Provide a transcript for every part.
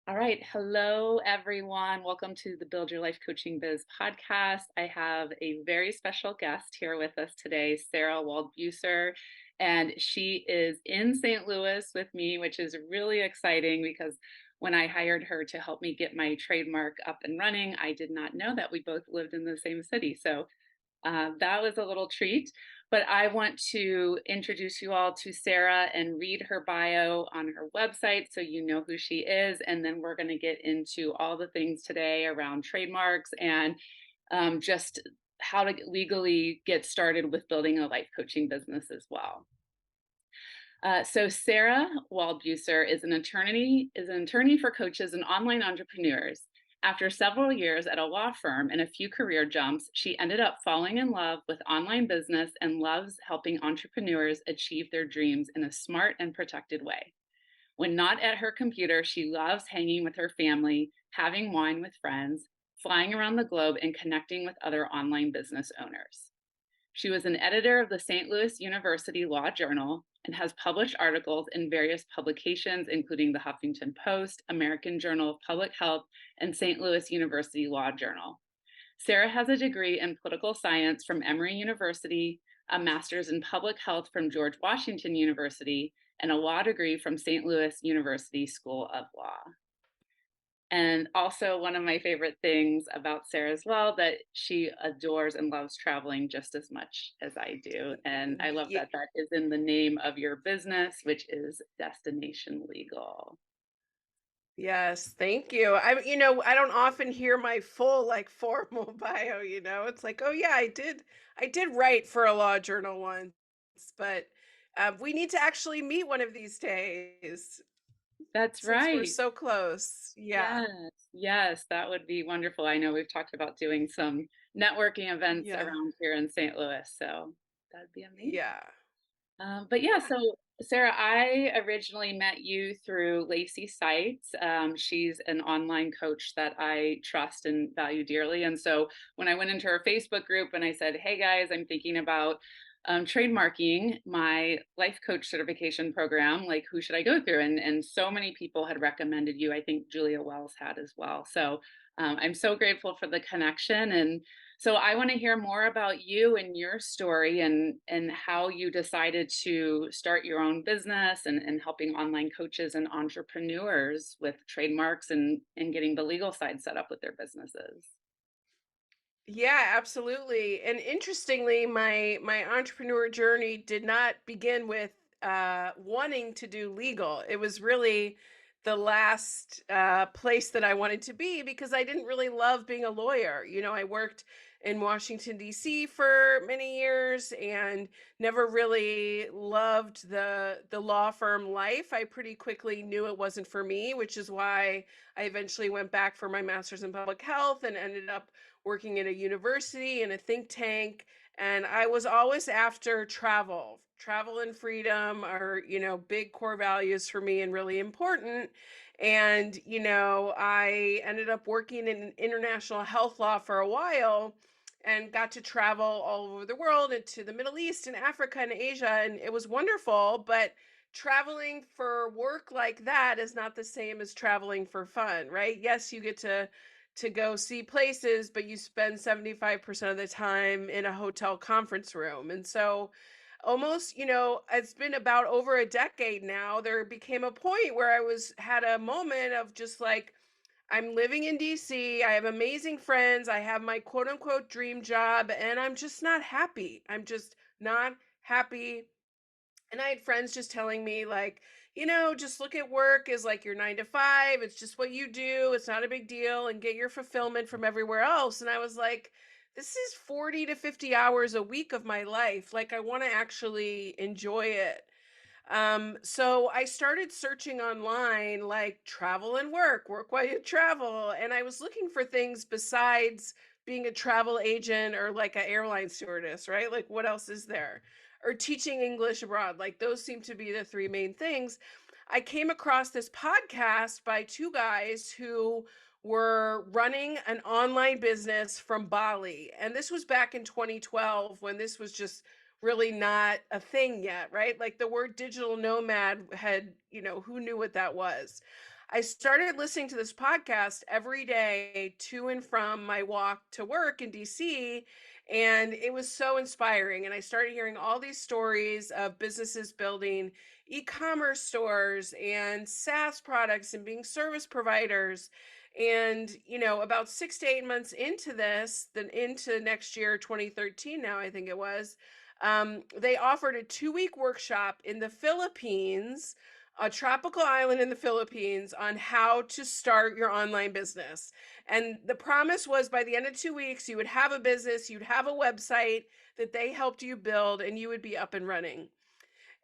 All right. Hello, everyone. Welcome to the Build Your Life Coaching Biz podcast. I have a very special guest here with us today, Sarah Waldbuser, and she is in St. Louis with me, which is really exciting because when I hired her to help me get my trademark up and running, I did not know that we both lived in the same city. So that was a little treat. But I want to introduce you all to Sarah and read her bio on her website so you know who she is. And then we're going to get into all the things today around trademarks and just how to legally get started with building a life coaching business as well. So Sarah Waldbuser is an attorney for coaches and online entrepreneurs. After several years at a law firm and a few career jumps, she ended up falling in love with online business and loves helping entrepreneurs achieve their dreams in a smart and protected way. When not at her computer, she loves hanging with her family, having wine with friends, flying around the globe, and connecting with other online business owners. She was an editor of the St. Louis University Law Journal and has published articles in various publications, including the Huffington Post, American Journal of Public Health, and St. Louis University Law Journal. Sarah has a degree in political science from Emory University, a master's in public health from George Washington University, and a law degree from St. Louis University School of Law. And also one of my favorite things about Sarah as well, that she adores and loves traveling just as much as I do. And I love Ye- that that is in the name of your business, which is Destination Legal. Yes, thank you. I don't often hear my full formal bio. It's like, oh yeah, I did write for a law journal once, but we need to actually meet one of these days That's since we're right. so close. Yeah. Yes, yes, that would be wonderful. I know we've talked about doing some networking events Yeah. around here in St. Louis, so that'd be amazing. Yeah. But yeah, Yeah. so Sarah, I originally met you through Lacey Sites. She's an online coach that I trust and value dearly. And so when I went into her Facebook group and I said, hey guys, I'm thinking about trademarking my life coach certification program, like who should I go through? And so many people had recommended you. I think Julia Wells had as well. So I'm so grateful for the connection. And so I want to hear more about you and your story and how you decided to start your own business and helping online coaches and entrepreneurs with trademarks and getting the legal side set up with their businesses. Yeah, absolutely. And interestingly, my entrepreneur journey did not begin with wanting to do legal. It was really the last place that I wanted to be because I didn't really love being a lawyer. I worked in Washington D.C. for many years and never really loved the law firm life. I pretty quickly knew it wasn't for me, which is why I eventually went back for my master's in public health and ended up working in a university in a think tank, and I was always after travel and freedom are big core values for me and really important. And I ended up working in international health law for a while and got to travel all over the world into the Middle East and Africa and Asia, and it was wonderful. But traveling for work like that is not the same as traveling for fun, right? Yes, you get to go see places, but you spend 75% of the time in a hotel conference room. And so almost, it's been about over a decade now, there became a point where I was had a moment of just like, I'm living in DC, I have amazing friends, I have my quote unquote dream job, and I'm just not happy. I'm just not happy. And I had friends just telling me, like, just look at work as like your 9 to 5. It's just what you do. It's not a big deal, and get your fulfillment from everywhere else. And I was like, this is 40 to 50 hours a week of my life. Like, I want to actually enjoy it. So I started searching online, like travel and work while you travel. And I was looking for things besides being a travel agent or like an airline stewardess, right? Like, what else is there? Or teaching English abroad. Like, those seem to be the three main things. I came across this podcast by two guys who were running an online business from Bali. And this was back in 2012 when this was just really not a thing yet, right? Like the word digital nomad had, who knew what that was? I started listening to this podcast every day to and from my walk to work in DC. And it was so inspiring. And I started hearing all these stories of businesses building e-commerce stores and SaaS products and being service providers. And, about 6 to 8 months into this, then into next year, 2013, now I think it was, they offered a 2-week workshop in the Philippines, a tropical island in the Philippines, on how to start your online business. And the promise was by the end of 2 weeks, you would have a business, you'd have a website that they helped you build, and you would be up and running.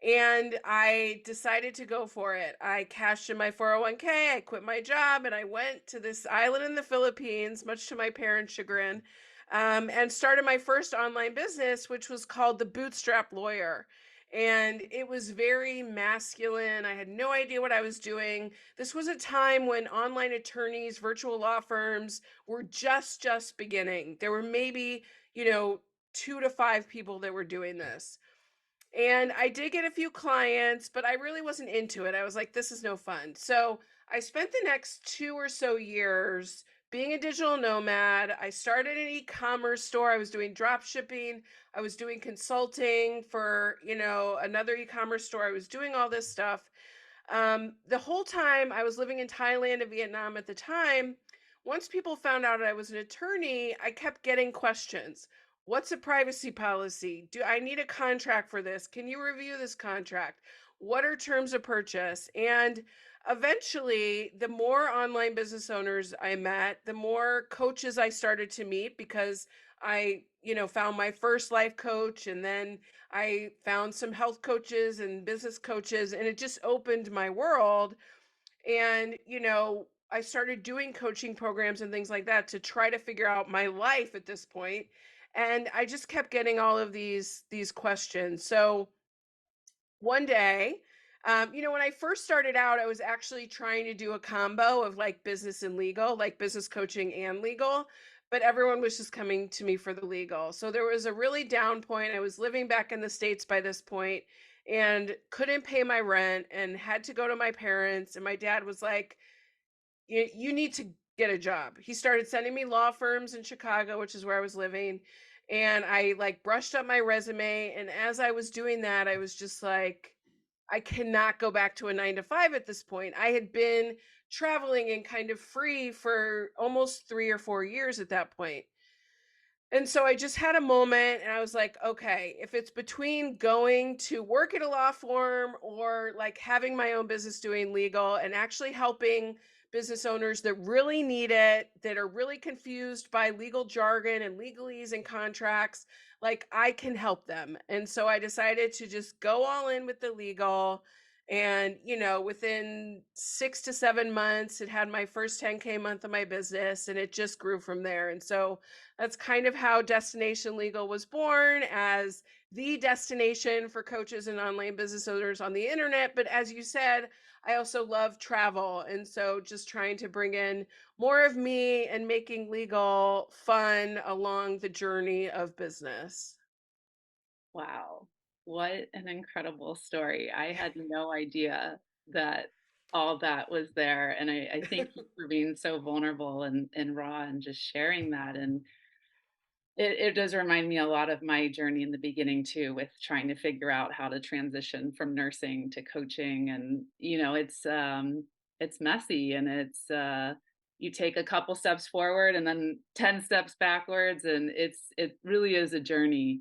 And I decided to go for it. I cashed in my 401k, I quit my job, and I went to this island in the Philippines, much to my parents' chagrin, and started my first online business, which was called The Bootstrap Lawyer. And it was very masculine. I had no idea what I was doing. This was a time when online attorneys, virtual law firms were just beginning. There were maybe, 2 to 5 people that were doing this. And I did get a few clients, but I really wasn't into it. I was like, this is no fun. So I spent the next 2 or so years being a digital nomad. I started an e-commerce store. I was doing drop shipping. I was doing consulting for, another e-commerce store. I was doing all this stuff. The whole time I was living in Thailand and Vietnam at the time, once people found out I was an attorney, I kept getting questions. What's a privacy policy? Do I need a contract for this? Can you review this contract? What are terms of purchase? And eventually, the more online business owners I met, the more coaches I started to meet, because I, found my first life coach, and then I found some health coaches and business coaches, and it just opened my world. And, I started doing coaching programs and things like that to try to figure out my life at this point. And I just kept getting all of these questions. So one day, when I first started out, I was actually trying to do a combo of like business and legal, like business coaching and legal, but everyone was just coming to me for the legal. So there was a really down point. I was living back in the States by this point and couldn't pay my rent and had to go to my parents. And my dad was like, you need to get a job. He started sending me law firms in Chicago, which is where I was living. And I like brushed up my resume. And as I was doing that, I was just like, I cannot go back to a 9 to 5 at this point. I had been traveling and kind of free for almost 3 or 4 years at that point. And so I just had a moment and I was like, okay, if it's between going to work at a law firm or like having my own business doing legal and actually helping business owners that really need it, that are really confused by legal jargon and legalese and contracts, like I can help them. And so I decided to just go all in with the legal. And, within 6 to 7 months, it had my first 10K month of my business and it just grew from there. And so that's kind of how Destination Legal was born, as the destination for coaches and online business owners on the internet. But as you said, I also love travel. And so just trying to bring in more of me and making legal fun along the journey of business. Wow. What an incredible story. I had no idea that all that was there. And I thank you for being so vulnerable and raw and just sharing that. And it does remind me a lot of my journey in the beginning too, with trying to figure out how to transition from nursing to coaching. And, it's messy and you take a couple steps forward and then 10 steps backwards. And it really is a journey.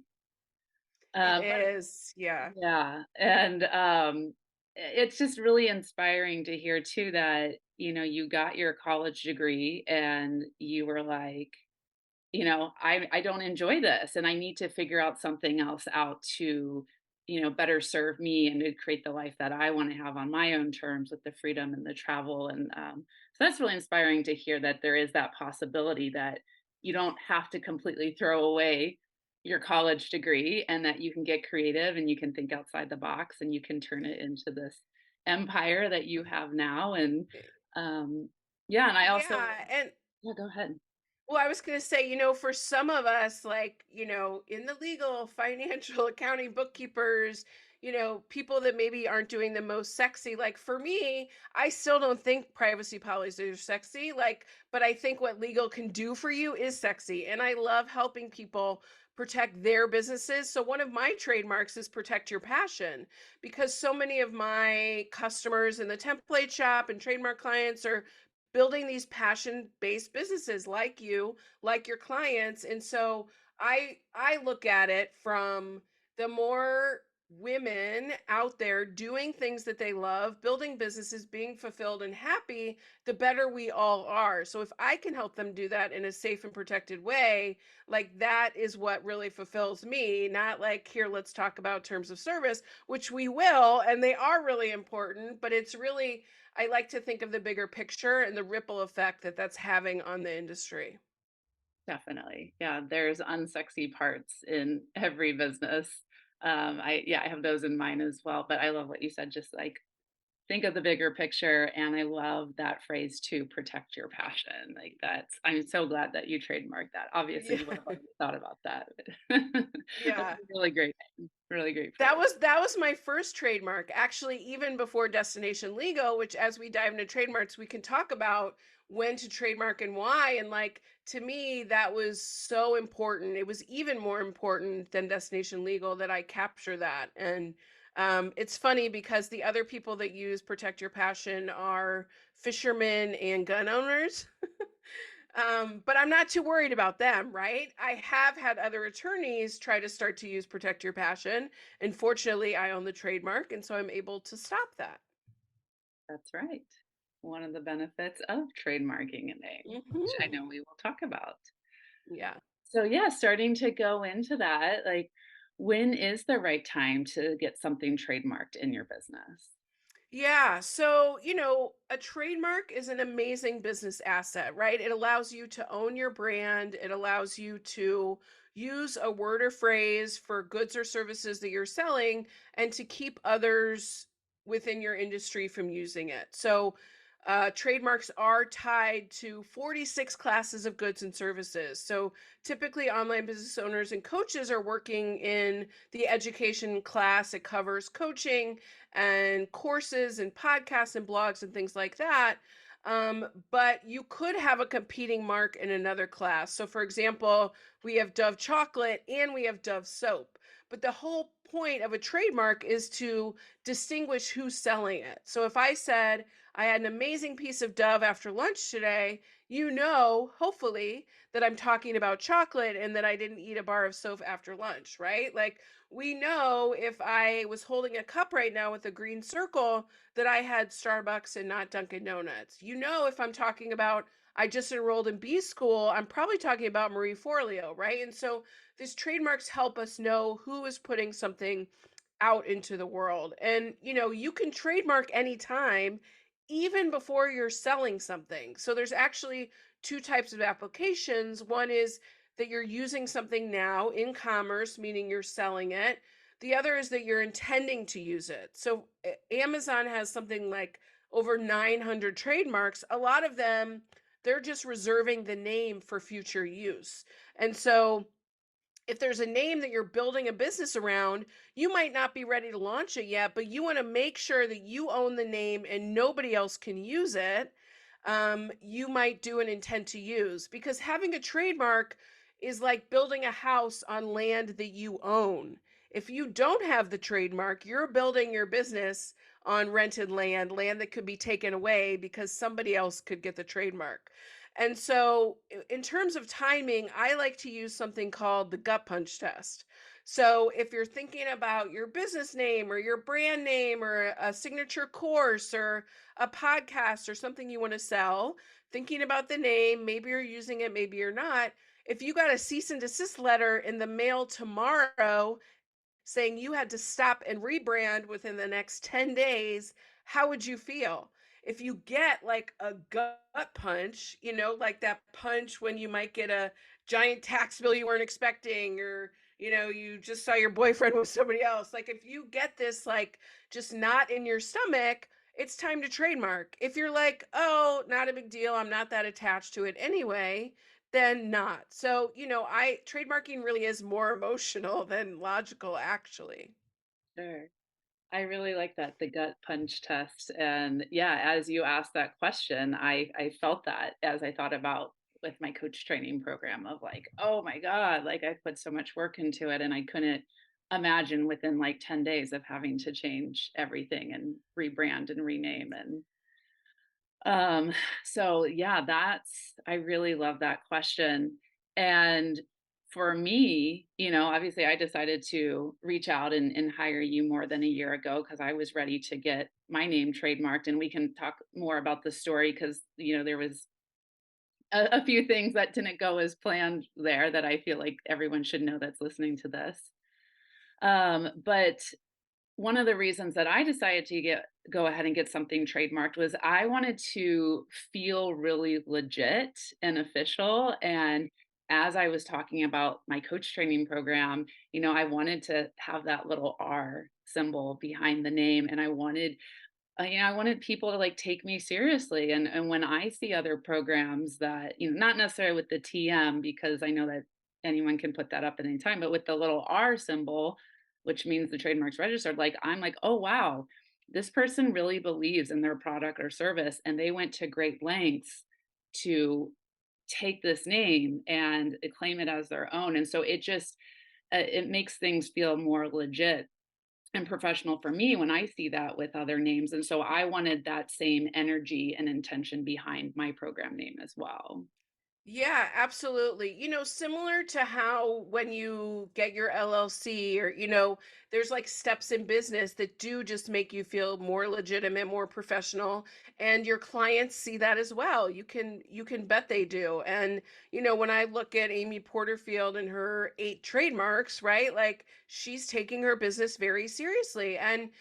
It But is, yeah. yeah, and, it's just really inspiring to hear too that, you got your college degree and you were like, I don't enjoy this and I need to figure out something else out to, better serve me and to create the life that I want to have on my own terms with the freedom and the travel. And so that's really inspiring to hear that there is that possibility that you don't have to completely throw away your college degree and that you can get creative and you can think outside the box and you can turn it into this empire that you have now. And yeah, and I also, Yeah. And yeah, go ahead. well, I was going to say, for some of us, like, in the legal, financial, accounting, bookkeepers, people that maybe aren't doing the most sexy. Like for me, I still don't think privacy policies are sexy. Like, but I think what legal can do for you is sexy. And I love helping people protect their businesses. So one of my trademarks is protect your passion, because so many of my customers in the template shop and trademark clients are building these passion based businesses like you, like your clients. And so I look at it from the more women out there doing things that they love, building businesses, being fulfilled and happy, the better we all are. So if I can help them do that in a safe and protected way, like that is what really fulfills me, not like, here, let's talk about terms of service, which we will, and they are really important, but it's really, I like to think of the bigger picture and the ripple effect that that's having on the industry. Definitely. Yeah, there's unsexy parts in every business. I have those in mine as well, but I love what you said, just like think of the bigger picture, and I love that phrase too, protect your passion. Like that's I'm so glad that you trademarked that. Obviously, Yeah. you would have already thought about that. That's Yeah. a really great name, really great That phrase. was that was my first trademark, actually, even before Destination Legal, which as we dive into trademarks, we can talk about when to trademark and why. And like to me, that was so important. It was even more important than Destination Legal that I capture that. And it's funny because the other people that use Protect Your Passion are fishermen and gun owners. But I'm not too worried about them, right? I have had other attorneys try to start to use Protect Your Passion. And fortunately, I own the trademark. And so I'm able to stop that. That's right. One of the benefits of trademarking a name, which I Hmm. know we will talk about. Yeah. So yeah, starting to go into that, like when is the right time to get something trademarked in your business? Yeah. So, a trademark is an amazing business asset, right? It allows you to own your brand, it allows you to use a word or phrase for goods or services that you're selling and to keep others within your industry from using it. So, trademarks are tied to 46 classes of goods and services. So, typically, online business owners and coaches are working in the education class. It covers coaching and courses and podcasts and blogs and things like that. But you could have a competing mark in another class. So, for example, we have Dove chocolate and we have Dove soap. But the whole point of a trademark is to distinguish who's selling it. So, if I said I had an amazing piece of Dove after lunch today, hopefully, that I'm talking about chocolate and that I didn't eat a bar of soap after lunch, right? Like, we know if I was holding a cup right now with a green circle that I had Starbucks and not Dunkin' Donuts. If I'm talking about I just enrolled in B school, I'm probably talking about Marie Forleo, right? And so these trademarks help us know who is putting something out into the world. And you can trademark anytime, even before you're selling something. So there's actually two types of applications. One is that you're using something now in commerce, meaning you're selling it. The other is that you're intending to use it. So Amazon has something like over 900 trademarks. A lot of them, they're just reserving the name for future use. And so if there's a name that you're building a business around, you might not be ready to launch it yet, but you want to make sure that you own the name and nobody else can use it. You might do an intent to use, because having a trademark is like building a house on land that you own. If you don't have the trademark, you're building your business on rented land, land that could be taken away because somebody else could get the trademark. And so, in terms of timing, I like to use something called the gut punch test. So, if you're thinking about your business name or your brand name or a signature course or a podcast or something you want to sell, thinking about the name, maybe you're using it, maybe you're not. If you got a cease and desist letter in the mail tomorrow saying you had to stop and rebrand within the next 10 days, how would you feel? If you get like a gut punch, like that punch when you might get a giant tax bill you weren't expecting, or, you just saw your boyfriend with somebody else. Like, if you get this, like, just not in your stomach, it's time to trademark. If you're like, oh, not a big deal, I'm not that attached to it anyway, then not. So, I trademarking really is more emotional than logical, actually. Sure. I really like that, the gut punch test. And yeah, as you asked that question, I felt that as I thought about with my coach training program of like, oh my God, like I put so much work into it and I couldn't imagine within like 10 days of having to change everything and rebrand and rename and um, so yeah, that's I really love that question. And for me, obviously I decided to reach out and hire you more than a year ago because I was ready to get my name trademarked. And we can talk more about the story because, there was a few things that didn't go as planned there that I feel like everyone should know that's listening to this. But one of the reasons that I decided to go ahead and get something trademarked was I wanted to feel really legit and official. And as I was talking about my coach training program, I wanted to have that little R symbol behind the name. And I wanted people to like take me seriously. And when I see other programs that, not necessarily with the TM, because I know that anyone can put that up at any time, but with the little R symbol, which means the trademark's registered, like I'm like, oh wow, this person really believes in their product or service. And they went to great lengths to take this name and claim it as their own. And so it makes things feel more legit and professional for me when I see that with other names. And so I wanted that same energy and intention behind my program name as well. Yeah, absolutely. Similar to how when you get your LLC or, there's like steps in business that do just make you feel more legitimate, more professional, and your clients see that as well. You can bet they do. And, when I look at Amy Porterfield and her 8 trademarks, right? Like she's taking her business very seriously. And,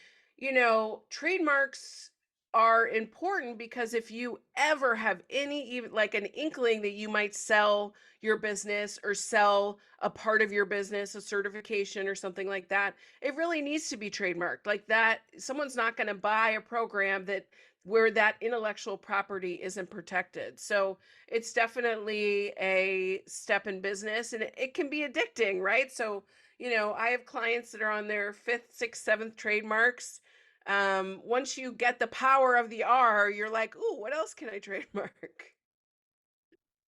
trademarks are important because if you ever have any even like an inkling that you might sell your business or sell a part of your business, a certification or something like that, it really needs to be trademarked. Like that, someone's not going to buy a program that where that intellectual property isn't protected. So it's definitely a step in business, and it can be addicting, right? So, I have clients that are on their fifth, sixth, seventh trademarks. Once you get the power of the R, you're like, "Ooh, what else can I trademark?"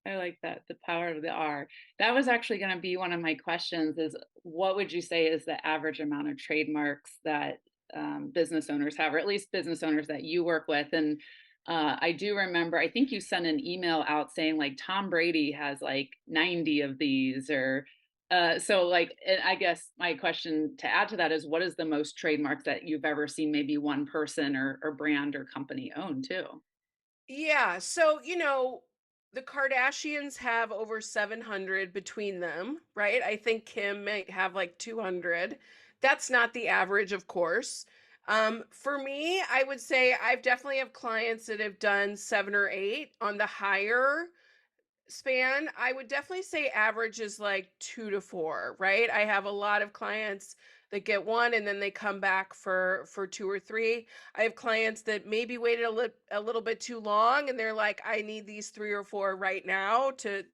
I like that, the power of the R. That was actually going to be one of my questions is what would you say is the average amount of trademarks that business owners have, or at least business owners that you work with? And I do remember, I think you sent an email out saying like Tom Brady has like 90 of these or so like I guess my question to add to that is what is the most trademarks that you've ever seen maybe one person or brand or company own too? Yeah, so, the Kardashians have over 700 between them, right? I think Kim might have like 200. That's not the average, of course. For me, I would say I've definitely have clients that have done 7 or 8 on the higher span. I would definitely say average is like 2 to 4, right? I have a lot of clients that get one and then they come back for 2 or 3. I have clients that maybe waited a little bit too long and they're like, I need these 3 or 4 right now to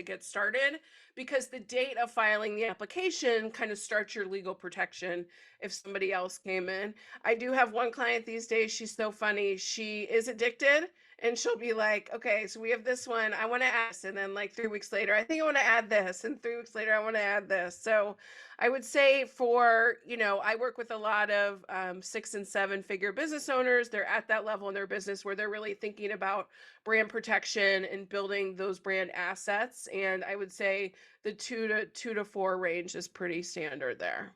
get started, because the date of filing the application kind of starts your legal protection if somebody else came in. I do have one client these days, she's so funny. She is addicted and she'll be like, "Okay, so we have this one. I want to add this." And then like 3 weeks later, "I think I want to add this." And 3 weeks later, "I want to add this." So I would say for, I work with a lot of 6 and 7 figure business owners. They're at that level in their business where they're really thinking about brand protection and building those brand assets. And I would say the 2 to 4 range is pretty standard there.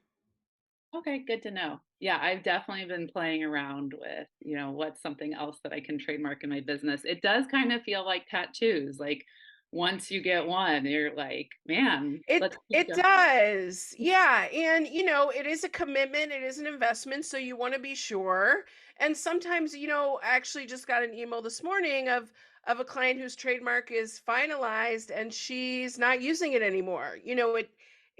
Okay, good to know. Yeah, I've definitely been playing around with, what's something else that I can trademark in my business. It does kind of feel like tattoos. Like once you get one, you're like, man, It let's keep it going. does. Yeah, and it is a commitment, it is an investment, so you want to be sure. And sometimes, I actually just got an email this morning of a client whose trademark is finalized and she's not using it anymore.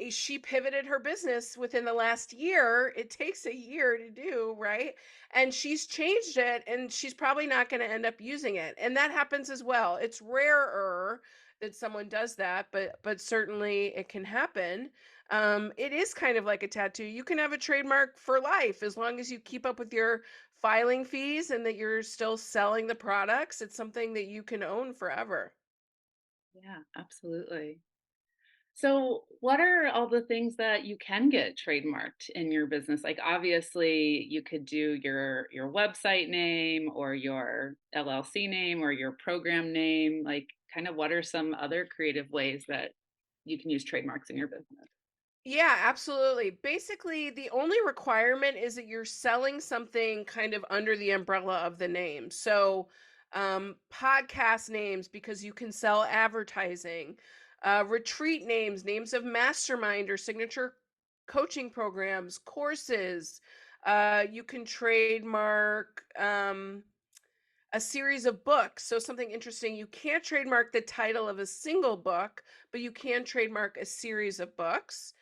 she pivoted her business within the last year. It takes a year to do, right? And she's changed it, and she's probably not going to end up using it. And that happens as well. It's rarer that someone does that, but certainly it can happen. It is kind of like a tattoo. You can have a trademark for life as long as you keep up with your filing fees and that you're still selling the products. It's something that you can own forever. Yeah, absolutely. So, what are all the things that you can get trademarked in your business? Like, obviously, you could do your website name or your LLC name or your program name. Like, kind of, what are some other creative ways that you can use trademarks in your business? Yeah, absolutely. Basically, the only requirement is that you're selling something kind of under the umbrella of the name. So, podcast names, because you can sell advertising, retreat names, names of mastermind or signature coaching programs, courses. You can trademark. A series of books. So, something interesting, you can't trademark the title of a single book, but you can trademark a series of books.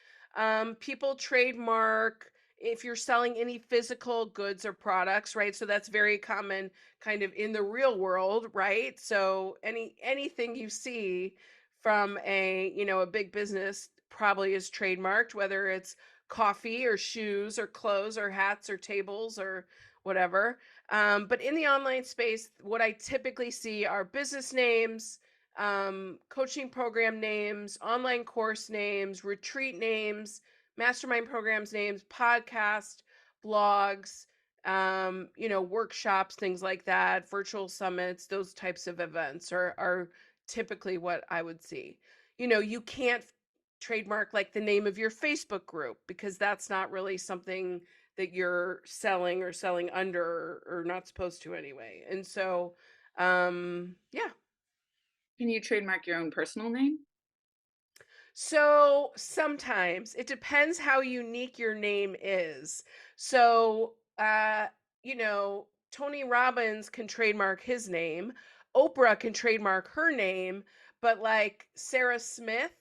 People trademark if you're selling any physical goods or products, right? So that's very common kind of in the real world, right? So anything you see from a big business probably is trademarked, whether it's coffee or shoes or clothes or hats or tables or whatever. But in the online space, what I typically see are business names, coaching program names, online course names, retreat names, mastermind programs names, podcast, blogs, workshops, things like that, virtual summits, those types of events are typically what I would see. You can't trademark like the name of your Facebook group because that's not really something that you're selling or selling under or not supposed to anyway. And so, yeah. Can you trademark your own personal name? So sometimes it depends how unique your name is. So, Tony Robbins can trademark his name, Oprah can trademark her name, but like Sarah Smith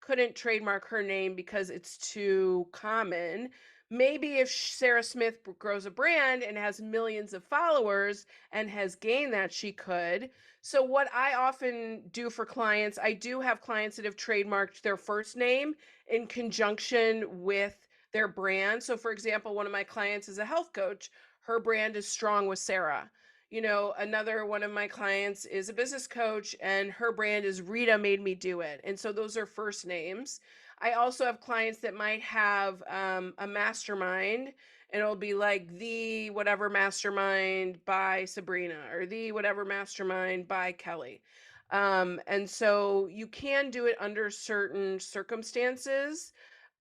couldn't trademark her name because it's too common. Maybe if Sarah Smith grows a brand and has millions of followers and has gained that, she could. So what I often do for clients, I do have clients that have trademarked their first name in conjunction with their brand. So for example, one of my clients is a health coach. Her brand is Strong with Sarah. Another one of my clients is a business coach and her brand is Rita Made Me Do It. And so those are first names. I also have clients that might have a mastermind and it'll be like the whatever mastermind by Sabrina or the whatever mastermind by Kelly. And so you can do it under certain circumstances,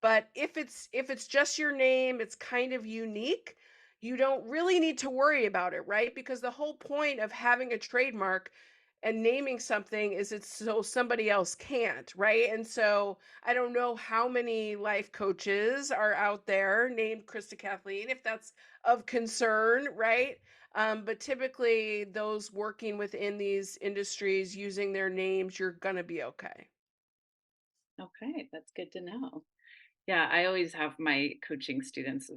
but if it's just your name, it's kind of unique. You don't really need to worry about it, right? Because the whole point of having a trademark and naming something is it's so somebody else can't, right? And so I don't know how many life coaches are out there named Krista Kathleen, if that's of concern, right? But typically, those working within these industries using their names, you're going to be okay. Okay, that's good to know. Yeah, I always have my coaching students.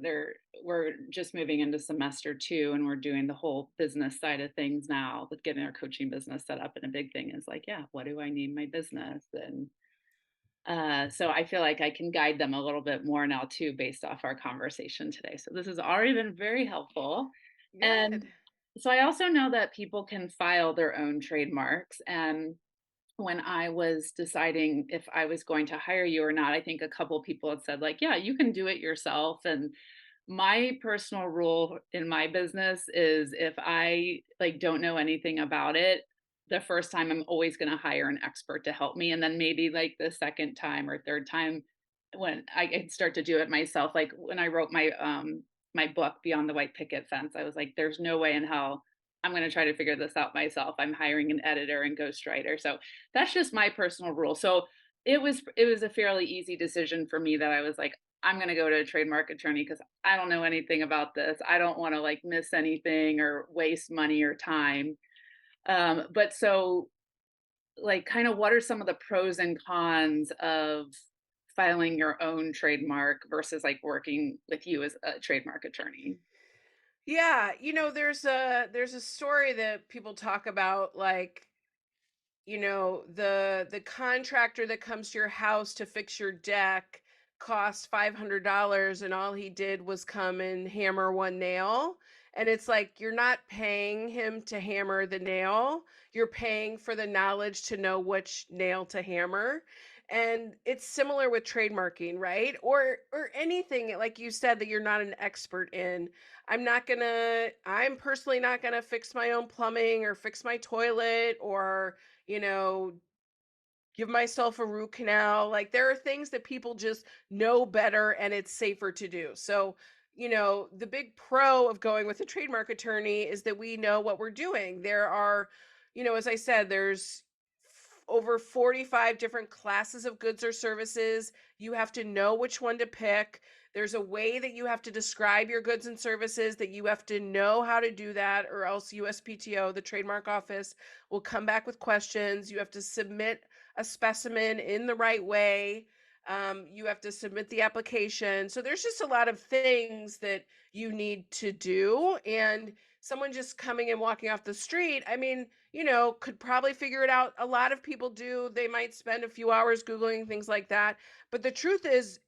We're just moving into semester 2 and we're doing the whole business side of things now with getting our coaching business set up. And a big thing is like, yeah, what do I name my business? And so I feel like I can guide them a little bit more now too, based off our conversation today. So this has already been very helpful. And Good. so I also know that people can file their own trademarks. And when I was deciding if I was going to hire you or not, I think a couple people had said, like, yeah, you can do it yourself. And my personal rule in my business is if I like don't know anything about it, the first time I'm always going to hire an expert to help me. And then maybe like the second time or third time when I could start to do it myself. Like when I wrote my book Beyond the White Picket Fence, I was like, there's no way in hell I'm going to try to figure this out myself. I'm hiring an editor and ghostwriter. So that's just my personal rule. So it was a fairly easy decision for me that I was like, I'm going to go to a trademark attorney because I don't know anything about this. I don't want to like miss anything or waste money or time. But so like kind of what are some of the pros and cons of filing your own trademark versus like working with you as a trademark attorney? Yeah, there's a story that people talk about, like, the contractor that comes to your house to fix your deck costs $500, and all he did was come and hammer one nail. And it's like, you're not paying him to hammer the nail, you're paying for the knowledge to know which nail to hammer. And it's similar with trademarking, right? Or anything, like you said, that you're not an expert in. I'm personally not gonna fix my own plumbing or fix my toilet, or you know, give myself a root canal. Like, there are things that people just know better and it's safer to do. So, the big pro of going with a trademark attorney is that we know what we're doing. There are, as I said, there's over 45 different classes of goods or services. You have to know which one to pick. There's a way that you have to describe your goods and services, that you have to know how to do that, or else USPTO, the trademark office, will come back with questions. You have to submit a specimen in the right way. You have to submit the application. So there's just a lot of things that you need to do. And someone just coming and walking off the street, I mean, could probably figure it out. A lot of people do. They might spend a few hours Googling things like that. But the truth is,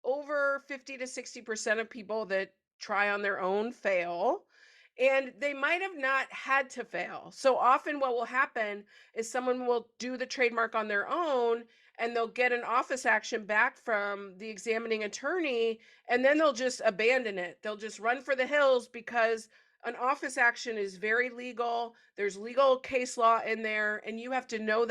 over 50 to 60% of people that try on their own fail, and they might have not had to fail. So often, what will happen is someone will do the trademark on their own, and they'll get an office action back from the examining attorney, and then they'll just abandon it. They'll just run for the hills, because an office action is very legal. There's legal case law in there, and you have to know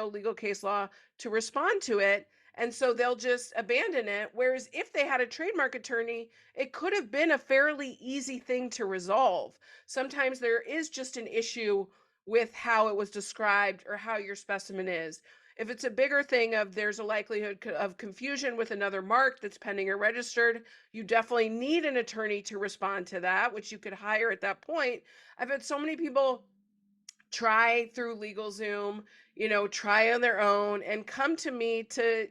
legal case law to respond to it. And so they'll just abandon it. Whereas if they had a trademark attorney, it could have been a fairly easy thing to resolve. Sometimes there is just an issue with how it was described or how your specimen is. If it's a bigger thing of there's a likelihood of confusion with another mark that's pending or registered, you definitely need an attorney to respond to that, which you could hire at that point. I've had so many people try through LegalZoom, try on their own and come to me to,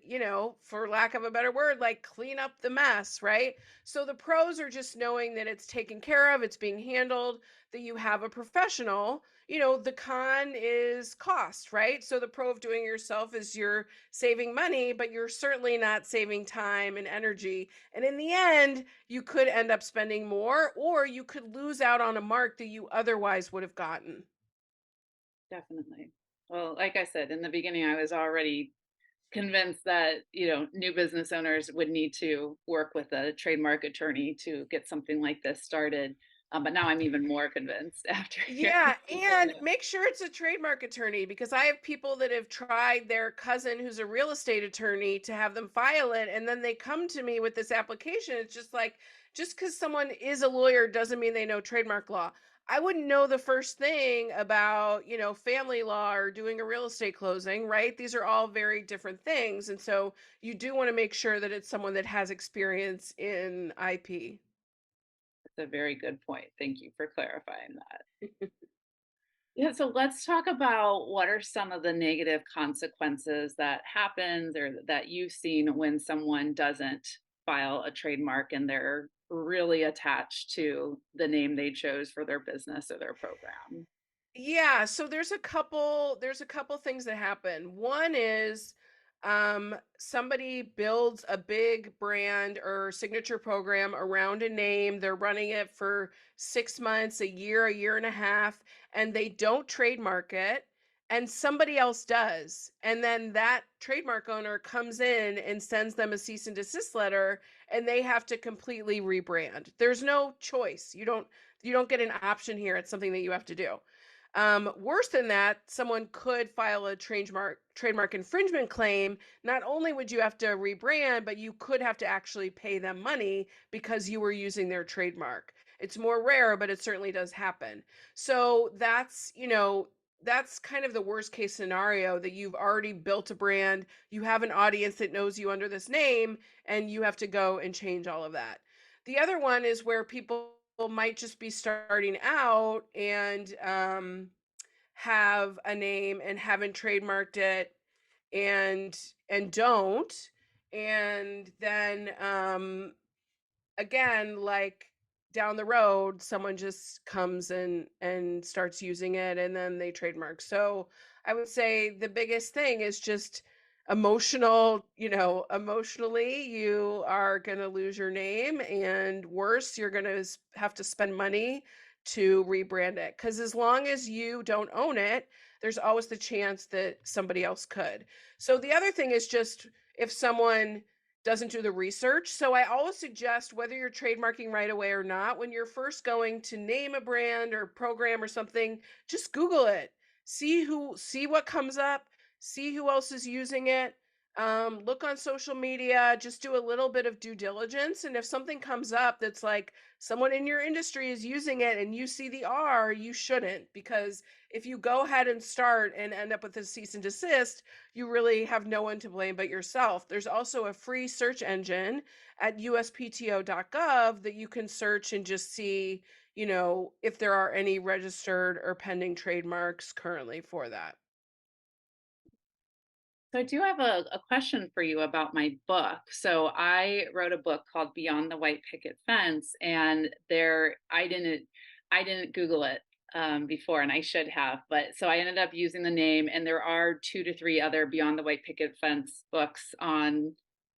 for lack of a better word, like, clean up the mess, right? So the pros are just knowing that it's taken care of, it's being handled, that you have a professional. The con is cost, right? So the pro of doing it yourself is you're saving money, but you're certainly not saving time and energy. And in the end, you could end up spending more, or you could lose out on a mark that you otherwise would have gotten. Definitely. Well, like I said, in the beginning, I was already convinced that, new business owners would need to work with a trademark attorney to get something like this started. But now I'm even more convinced after Yeah, hearing you say and it. make sure it's a trademark attorney, because I have people that have tried their cousin who's a real estate attorney to have them file it, and then they come to me with this application. It's just like, just because someone is a lawyer doesn't mean they know trademark law. I wouldn't know the first thing about, family law or doing a real estate closing, right? These are all very different things. And so you do want to make sure that it's someone that has experience in IP. That's a very good point. Thank you for clarifying that. Yeah, so let's talk about what are some of the negative consequences that happens or that you've seen when someone doesn't file a trademark and they're really attached to the name they chose for their business or their program. Yeah, so there's a couple things that happen. One is, somebody builds a big brand or signature program around a name. They're running it for 6 months, a year and a half, and they don't trademark it, and somebody else does. And then that trademark owner comes in and sends them a cease and desist letter, and they have to completely rebrand. There's no choice. You don't get an option here. It's something that you have to do. Worse than that, someone could file a trademark infringement claim. Not only would you have to rebrand, but you could have to actually pay them money because you were using their trademark. It's more rare, but it certainly does happen. So that's kind of the worst case scenario, that you've already built a brand, you have an audience that knows you under this name, and you have to go and change all of that. The other one is where people might just be starting out and have a name and haven't trademarked it, and don't. And then again, like down the road, someone just comes and starts using it and then they trademark. So I would say the biggest thing is just emotionally, you are going to lose your name, and worse, you're going to have to spend money to rebrand it. Because as long as you don't own it, there's always the chance that somebody else could. So the other thing is just if someone doesn't do the research. So I always suggest, whether you're trademarking right away or not, when you're first going to name a brand or program or something, just Google it. See what comes up, see who else is using it. Look on social media, just do a little bit of due diligence. And if something comes up that's like someone in your industry is using it and you see the R, you shouldn't, because if you go ahead and start and end up with a cease and desist, you really have no one to blame but yourself. There's also a free search engine at uspto.gov that you can search and just see, if there are any registered or pending trademarks currently for that. So I do have a question for you about my book. So I wrote a book called Beyond the White Picket Fence, and I didn't Google it before, and I should have. But so I ended up using the name, and there are 2 to 3 other Beyond the White Picket Fence books on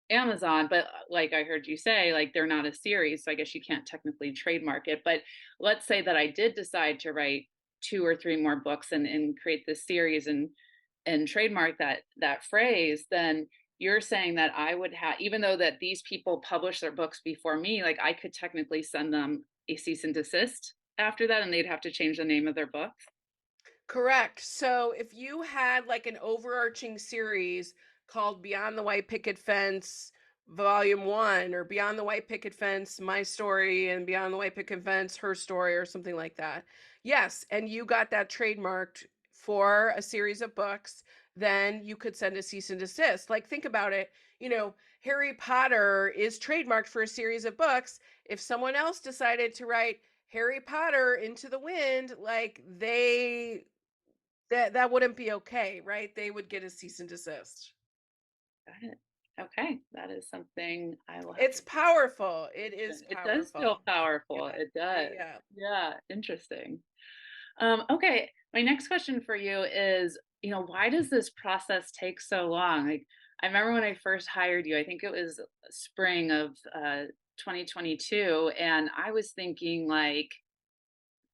Amazon. But like I heard you say, like they're not a series, so I guess you can't technically trademark it. But let's say that I did decide to write 2 or 3 more books and create this series and trademark that phrase, then you're saying that I would have, even though that these people published their books before me, like I could technically send them a cease and desist after that, and they'd have to change the name of their book. Correct. So if you had like an overarching series called Beyond the White Picket Fence Volume 1, or Beyond the White Picket Fence My Story, and Beyond the White Picket Fence Her Story, or something like that. Yes, and you got that trademarked for a series of books, then you could send a cease and desist. Like, think about it. Harry Potter is trademarked for a series of books. If someone else decided to write Harry Potter Into the Wind, like that wouldn't be okay, right? They would get a cease and desist. Got it. Okay, that is something I will have It's to. powerful. It is It does feel powerful. powerful. Yeah. It Yeah. does. Yeah. Yeah, interesting. Okay, my next question for you is, why does this process take so long? Like, I remember when I first hired you, I think it was spring of 2022, and I was thinking like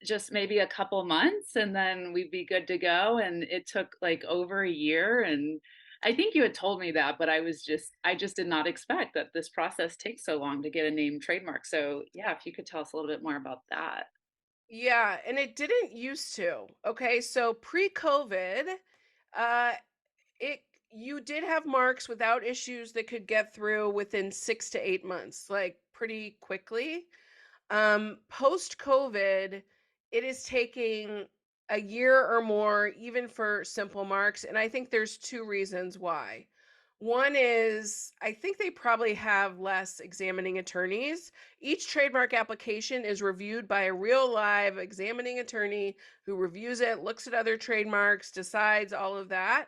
just maybe a couple months and then we'd be good to go. And it took like over a year. And I think you had told me that, but I just did not expect that this process takes so long to get a name trademark. So, yeah, if you could tell us a little bit more about that. Yeah, and it didn't used to. Okay, so pre-COVID, uh it you did have marks without issues that could get through within 6 to 8 months, like pretty quickly. Post COVID, it is taking a year or more, even for simple marks. And I think there's two reasons why. One is I think they probably have less examining attorneys. Each trademark application is reviewed by a real live examining attorney who reviews it, looks at other trademarks, decides all of that.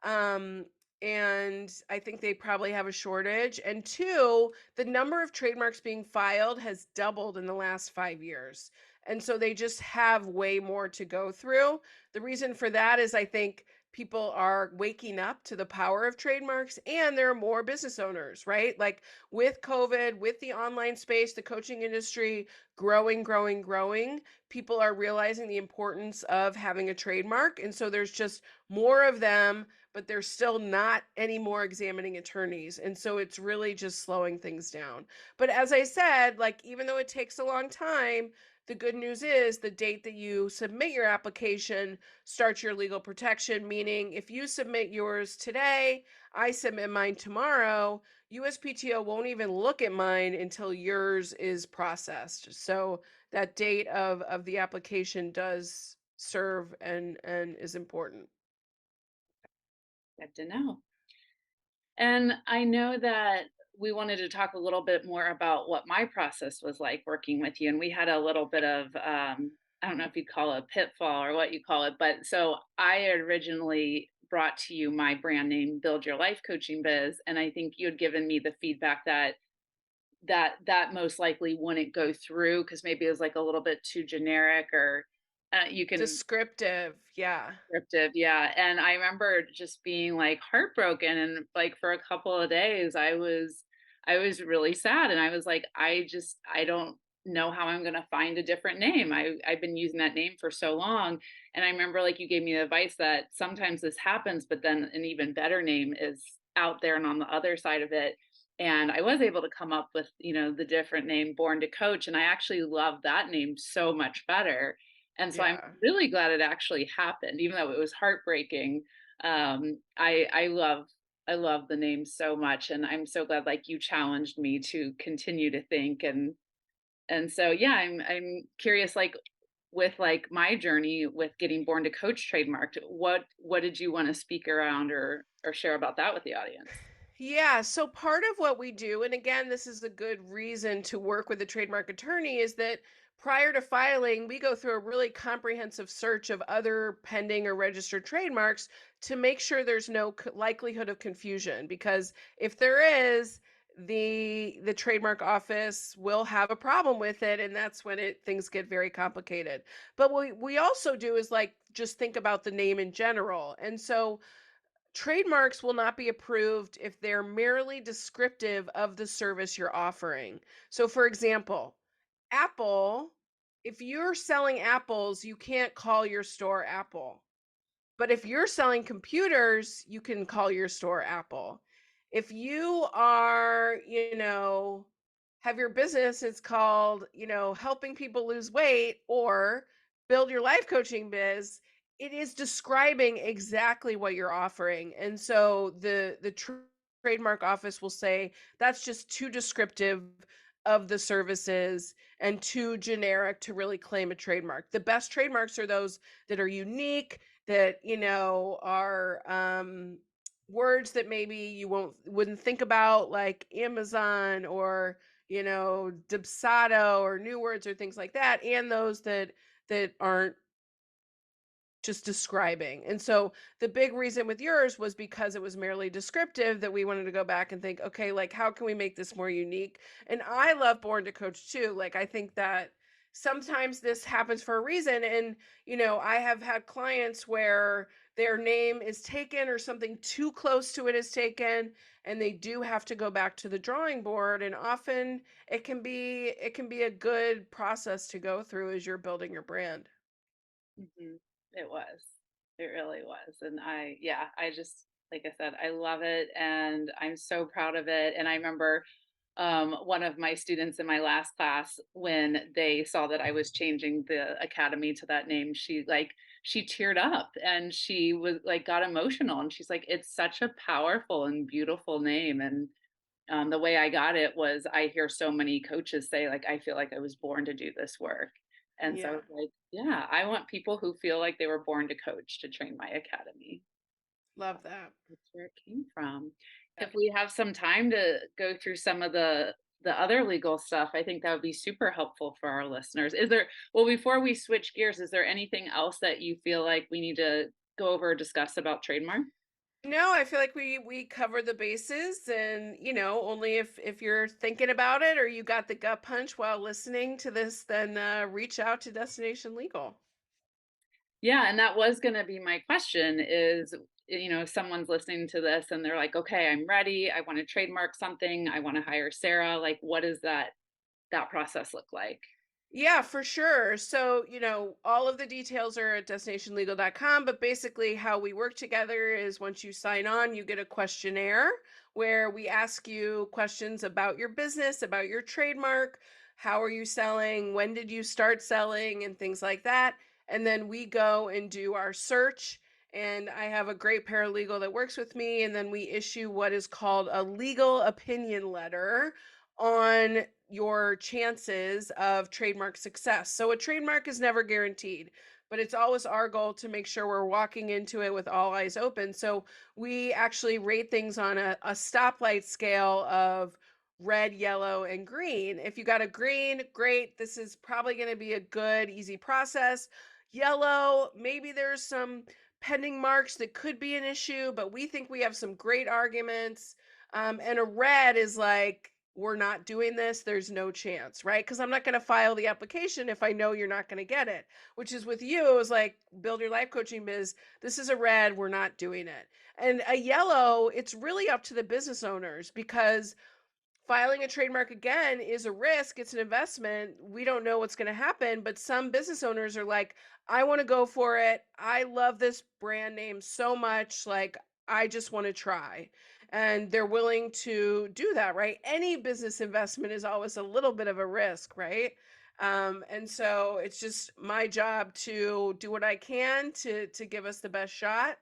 Um, and I think they probably have a shortage. And two, the number of trademarks being filed has doubled in the last 5 years. And so they just have way more to go through. The reason for that is I think people are waking up to the power of trademarks, and there are more business owners, right? Like with COVID, with the online space, the coaching industry growing, people are realizing the importance of having a trademark. And so there's just more of them, but there's still not any more examining attorneys. And so it's really just slowing things down. But as I said, like, even though it takes a long time, the good news is the date that you submit your application starts your legal protection. Meaning, if you submit yours today, I submit mine tomorrow, USPTO won't even look at mine until yours is processed. So that date of the application does serve and is important. Good to know. And I know that we wanted to talk a little bit more about what my process was like working with you. And we had a little bit of, I don't know if you call it a pitfall or what you call it, but so I had originally brought to you my brand name, Build Your Life Coaching Biz. And I think you had given me the feedback that that most likely wouldn't go through because maybe it was like a little bit too generic or you can Descriptive. Yeah. descriptive, yeah. And I remember just being like heartbroken and like for a couple of days I was really sad and I was like I don't know how I'm going to find a different name. I've been using that name for so long and I remember like you gave me the advice that sometimes this happens but then an even better name is out there and on the other side of it. And I was able to come up with, the different name Born to Coach and I actually love that name so much better, and so I'm Yeah. really glad it actually happened, even though it was heartbreaking. I love the name so much, and I'm so glad like you challenged me to continue to think and so yeah, I'm curious like with like my journey with getting Born to Coach trademarked, what did you want to speak around or share about that with the audience? Yeah, so part of what we do, and again, this is a good reason to work with a trademark attorney, is that prior to filing, we go through a really comprehensive search of other pending or registered trademarks to make sure there's no likelihood of confusion. Because if there is, the trademark office will have a problem with it, and that's when things get very complicated. But what we also do is like just think about the name in general, and so trademarks will not be approved if they're merely descriptive of the service you're offering. So, for example, Apple, if you're selling apples, you can't call your store Apple. But if you're selling computers, you can call your store Apple. If you are, have your business, it's called, helping people lose weight or build your life coaching biz, it is describing exactly what you're offering. And so the trademark office will say that's just too descriptive of the services and too generic to really claim a trademark. The best trademarks are those that are unique, that are words that maybe you wouldn't think about, like Amazon or Dubsado or new words or things like that, and those that aren't just describing. And so the big reason with yours was because it was merely descriptive, that we wanted to go back and think, okay, like how can we make this more unique? And I love Born to Coach too. Like I think that sometimes this happens for a reason. And I have had clients where their name is taken or something too close to it is taken, and they do have to go back to the drawing board. And often it can be a good process to go through as you're building your brand. Mhm. It was. It really was. And yeah, I just, like I said, I love it and I'm so proud of it. And I remember one of my students in my last class, when they saw that I was changing the academy to that name, she teared up and she was like, got emotional. And she's like, it's such a powerful and beautiful name. And the way I got it was I hear so many coaches say, like, I feel like I was born to do this work. And so Yeah. it's like, yeah, I want people who feel like they were born to coach to train my academy. Love that. That's where it came from. Yeah. If we have some time to go through some of the other legal stuff, I think that would be super helpful for our listeners. Well, before we switch gears, is there anything else that you feel like we need to go over or discuss about trademark? No, I feel like we cover the bases, and only if you're thinking about it or you got the gut punch while listening to this, then reach out to Destination Legal. Yeah, and that was gonna be my question is, if someone's listening to this and they're like, "Okay, I'm ready. I wanna trademark something. I wanna hire Sarah." Like, what does that process look like? Yeah, for sure. So, all of the details are at destinationlegal.com, but basically how we work together is once you sign on, you get a questionnaire where we ask you questions about your business, about your trademark, how are you selling, when did you start selling, and things like that. And then we go and do our search. And I have a great paralegal that works with me, and then we issue what is called a legal opinion letter on your chances of trademark success. So a trademark is never guaranteed, but it's always our goal to make sure we're walking into it with all eyes open. So we actually rate things on a stoplight scale of red, yellow, and green. If you got a green, great. This is probably going to be a good, easy process. Yellow, maybe there's some pending marks that could be an issue, but we think we have some great arguments. And a red is like, we're not doing this. There's no chance, right? Because I'm not going to file the application if I know you're not going to get it, which is with you, is like, build your life coaching biz. This is a red. We're not doing it. And a yellow, it's really up to the business owners because filing a trademark again is a risk. It's an investment. We don't know what's going to happen, but some business owners are like, I want to go for it. I love this brand name so much. Like, I just want to try. And they're willing to do that, right? Any business investment is always a little bit of a risk, right? And so it's just my job to do what I can to give us the best shot.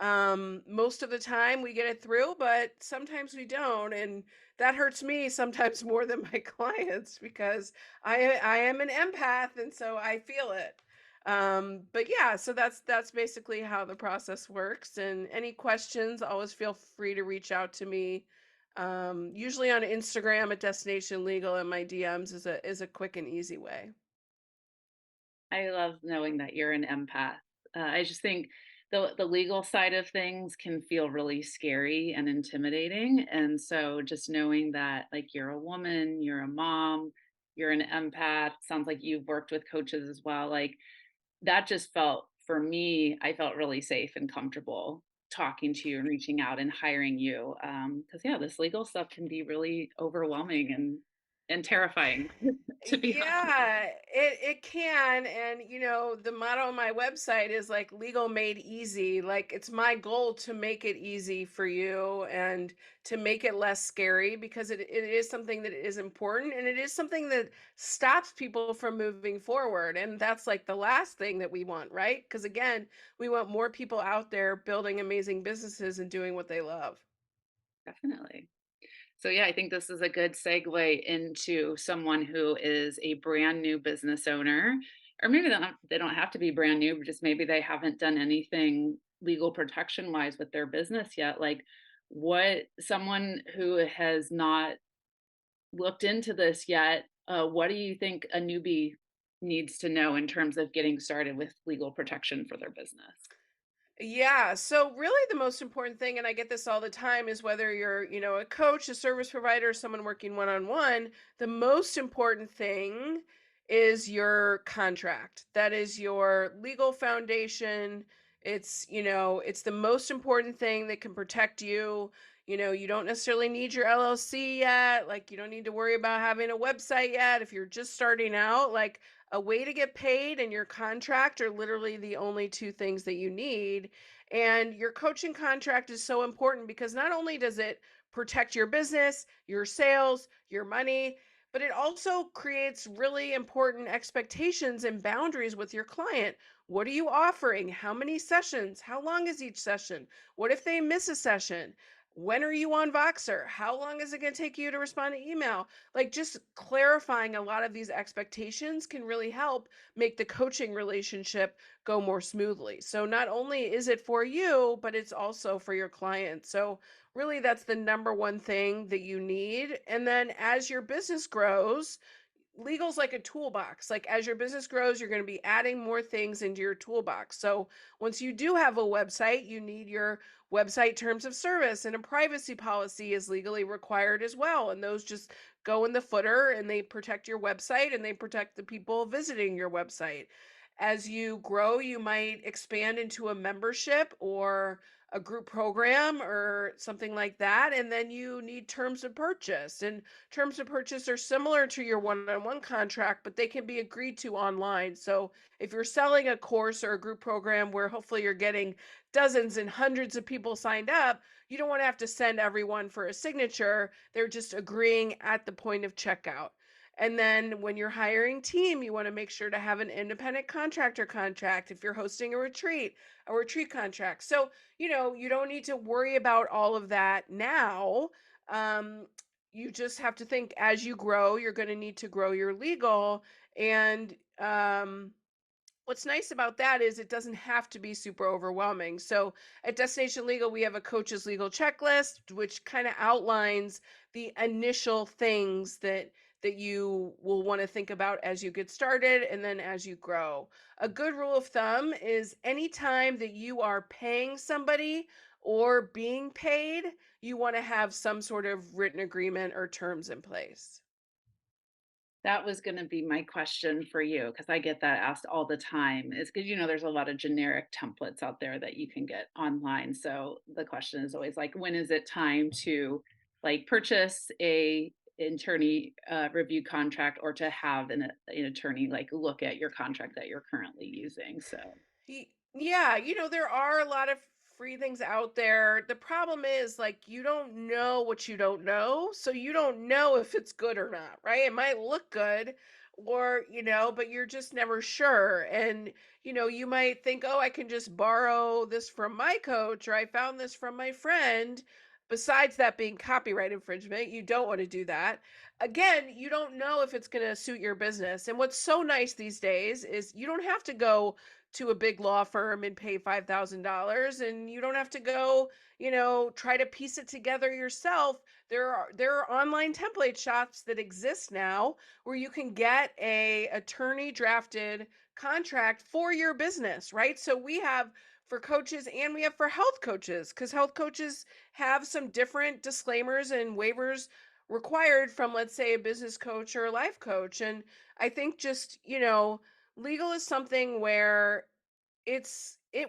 Most of the time we get it through, but sometimes we don't, and that hurts me sometimes more than my clients because I am an empath, and so I feel it. But yeah, so that's basically how the process works. And any questions, always feel free to reach out to me. Usually on Instagram at Destination Legal, and my DMs is a quick and easy way. I love knowing that you're an empath. I just think the legal side of things can feel really scary and intimidating, and so just knowing that like you're a woman, you're a mom, you're an empath. Sounds like you've worked with coaches as well. Like that just felt for me, I felt really safe and comfortable talking to you and reaching out and hiring you. Because yeah, this legal stuff can be really overwhelming and terrifying, to be honest. Yeah, it can. And the motto on my website is like legal made easy. Like it's my goal to make it easy for you and to make it less scary because it is something that is important, and it is something that stops people from moving forward. And that's like the last thing that we want, right? Because again, we want more people out there building amazing businesses and doing what they love. Definitely. So yeah, I think this is a good segue into someone who is a brand new business owner, or maybe they don't have to be brand new, but just maybe they haven't done anything legal protection wise with their business yet. Like what someone who has not looked into this yet, what do you think a newbie needs to know in terms of getting started with legal protection for their business? Yeah. So really the most important thing, and I get this all the time, is whether you're, a coach, a service provider, someone working one-on-one, the most important thing is your contract. That is your legal foundation. It's the most important thing that can protect you. You don't necessarily need your LLC yet. Like you don't need to worry about having a website yet. If you're just starting out, like a way to get paid and your contract are literally the only two things that you need. And your coaching contract is so important because not only does it protect your business, your sales, your money, but it also creates really important expectations and boundaries with your client. What are you offering? How many sessions? How long is each session? What if they miss a session? When are you on Voxer? How long is it going to take you to respond to email? Like just clarifying a lot of these expectations can really help make the coaching relationship go more smoothly. So not only is it for you, but it's also for your client. So really that's the number one thing that you need. And then as your business grows, legal's like a toolbox. Like as your business grows, you're going to be adding more things into your toolbox. So once you do have a website, you need your website terms of service, and a privacy policy is legally required as well. And those just go in the footer and they protect your website and they protect the people visiting your website. As you grow, you might expand into a membership or a group program or something like that. And then you need terms of purchase. And terms of purchase are similar to your one-on-one contract, but they can be agreed to online. So if you're selling a course or a group program where hopefully you're getting dozens and hundreds of people signed up, you don't want to have to send everyone for a signature. They're just agreeing at the point of checkout. And then when you're hiring team, you want to make sure to have an independent contractor contract. If you're hosting a retreat contract. So, you don't need to worry about all of that now. Um, you just have to think as you grow, you're going to need to grow your legal. And what's nice about that is it doesn't have to be super overwhelming. So at Destination Legal, we have a coach's legal checklist, which kind of outlines the initial things that you will want to think about as you get started and then as you grow. A good rule of thumb is anytime that you are paying somebody or being paid, you want to have some sort of written agreement or terms in place. That was gonna be my question for you because I get that asked all the time. Is because there's a lot of generic templates out there that you can get online. So the question is always like, when is it time to like purchase a attorney review contract or to have an attorney like look at your contract that you're currently using? So Yeah, there are a lot of free things out there. The problem is, like, you don't know what you don't know. So you don't know if it's good or not, right? It might look good or, but you're just never sure. And, you might think, oh, I can just borrow this from my coach or I found this from my friend. Besides that being copyright infringement, you don't want to do that. Again, you don't know if it's going to suit your business. And what's so nice these days is you don't have to go to a big law firm and pay $5,000, and you don't have to go, try to piece it together yourself. There are online template shops that exist now where you can get a attorney drafted contract for your business, right? So we have for coaches and we have for health coaches, cuz health coaches have some different disclaimers and waivers required from, let's say, a business coach or a life coach. And I think just, legal is something where it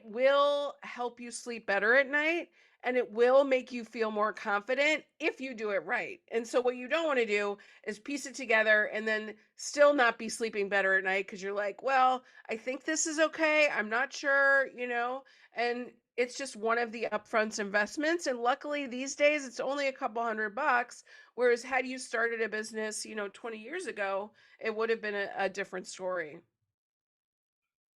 will help you sleep better at night, and it will make you feel more confident if you do it right. And so what you don't want to do is piece it together and then still not be sleeping better at night because you're like, well, I think this is okay. I'm not sure, and it's just one of the upfront investments. And luckily these days it's only a couple $100. Whereas had you started a business, 20 years ago, it would have been a different story.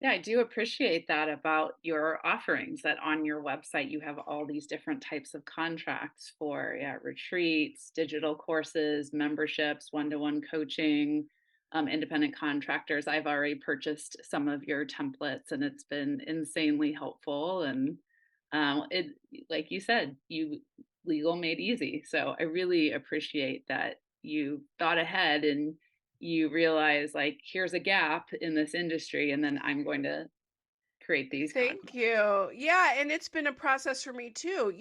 yeah, I do appreciate that about your offerings, that on your website you have all these different types of contracts for, yeah, retreats, digital courses, memberships, one-to-one coaching, independent contractors. I've already purchased some of your templates and it's been insanely helpful. And it, like you said, you legal made easy. So I really appreciate that you thought ahead and you realize like here's a gap in this industry and then I'm going to create these Thank contracts. you. Yeah, and it's been a process for me too.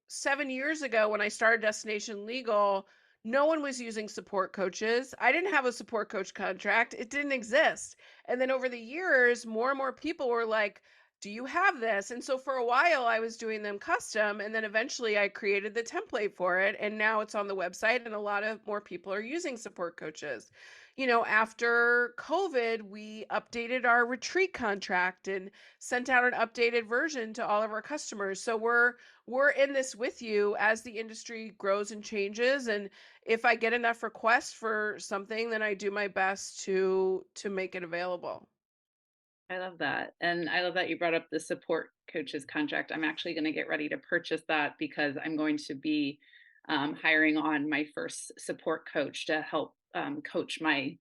7 years ago when I started Destination Legal, no one was using support coaches. I didn't have a support coach contract, it didn't exist. And then over the years, more and more people were like, do you have this? And so for a while, I was doing them custom. And then eventually I created the template for it. And now it's on the website, and a lot of more people are using support coaches. After COVID, we updated our retreat contract and sent out an updated version to all of our customers. So we're in this with you as the industry grows and changes. And if I get enough requests for something, then I do my best to make it available. I love that. And I love that you brought up the support coaches contract. I'm actually going to get ready to purchase that because I'm going to be hiring on my first support coach to help coach my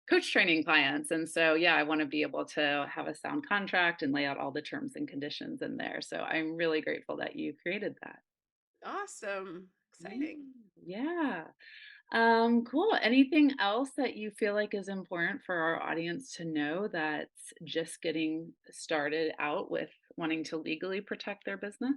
coach training clients. And so, yeah, I want to be able to have a sound contract and lay out all the terms and conditions in there. So I'm really grateful that you created that. Awesome. Yeah. Exciting. Yeah. Cool. Anything else that you feel like is important for our audience to know that's just getting started out with wanting to legally protect their business?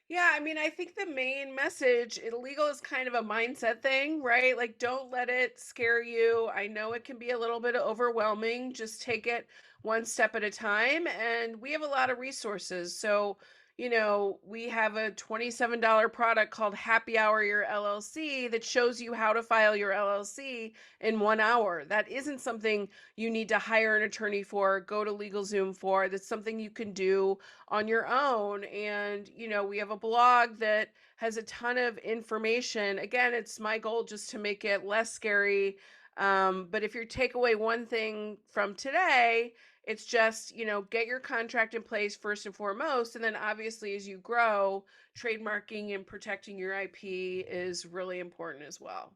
Yeah, I mean, I think the main message, illegal is kind of a mindset thing, right? Like, don't let it scare you. I know it can be a little bit overwhelming. Just take it one step at a time. And we have a lot of resources. So, we have a $27 product called Happy Hour Your LLC that shows you how to file your LLC in 1 hour. That isn't something you need to hire an attorney for, go to LegalZoom for. That's something you can do on your own. And, we have a blog that has a ton of information. Again, it's my goal just to make it less scary. But if you take away one thing from today, it's just, get your contract in place first and foremost. And then obviously, as you grow, trademarking and protecting your IP is really important as well.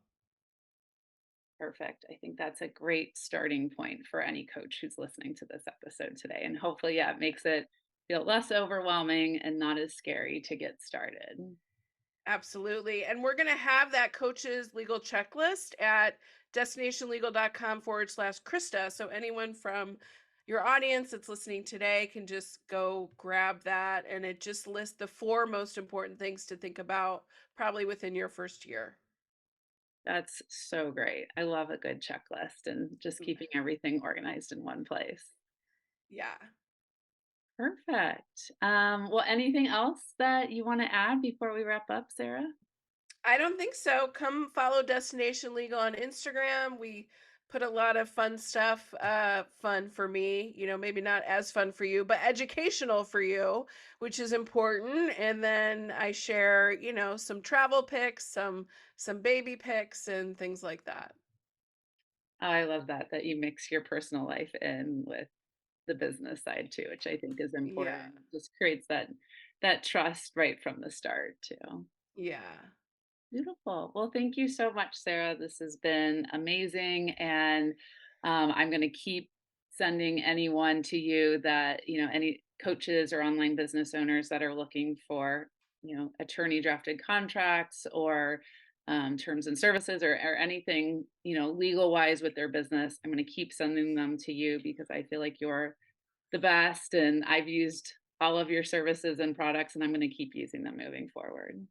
Perfect. I think that's a great starting point for any coach who's listening to this episode today. And hopefully, yeah, it makes it feel less overwhelming and not as scary to get started. Absolutely. And we're going to have that coach's legal checklist at destinationlegal.com/Krista. So anyone from your audience that's listening today can just go grab that. And it just lists the four most important things to think about probably within your first year. That's so great. I love a good checklist and just Mm. keeping everything organized in one place. Yeah. Perfect. Well, anything else that you want to add before we wrap up, Sarah? I don't think so. Come follow Destination Legal on Instagram. We put a lot of fun stuff, fun for me, maybe not as fun for you, but educational for you, which is important. And then I share, some travel pics, some baby pics and things like that. I love that you mix your personal life in with the business side too, which I think is Yeah. important. Just creates that trust right from the start too. Yeah. Beautiful. Well, thank you so much, Sarah. This has been amazing, and I'm going to keep sending anyone to you that any coaches or online business owners that are looking for attorney drafted contracts or terms and services or anything legal wise with their business. I'm going to keep sending them to you because I feel like you're the best, and I've used all of your services and products, and I'm going to keep using them moving forward.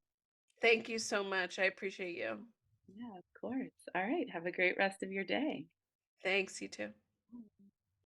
Thank you so much. I appreciate you. Yeah, of course. All right. Have a great rest of your day. Thanks, you too.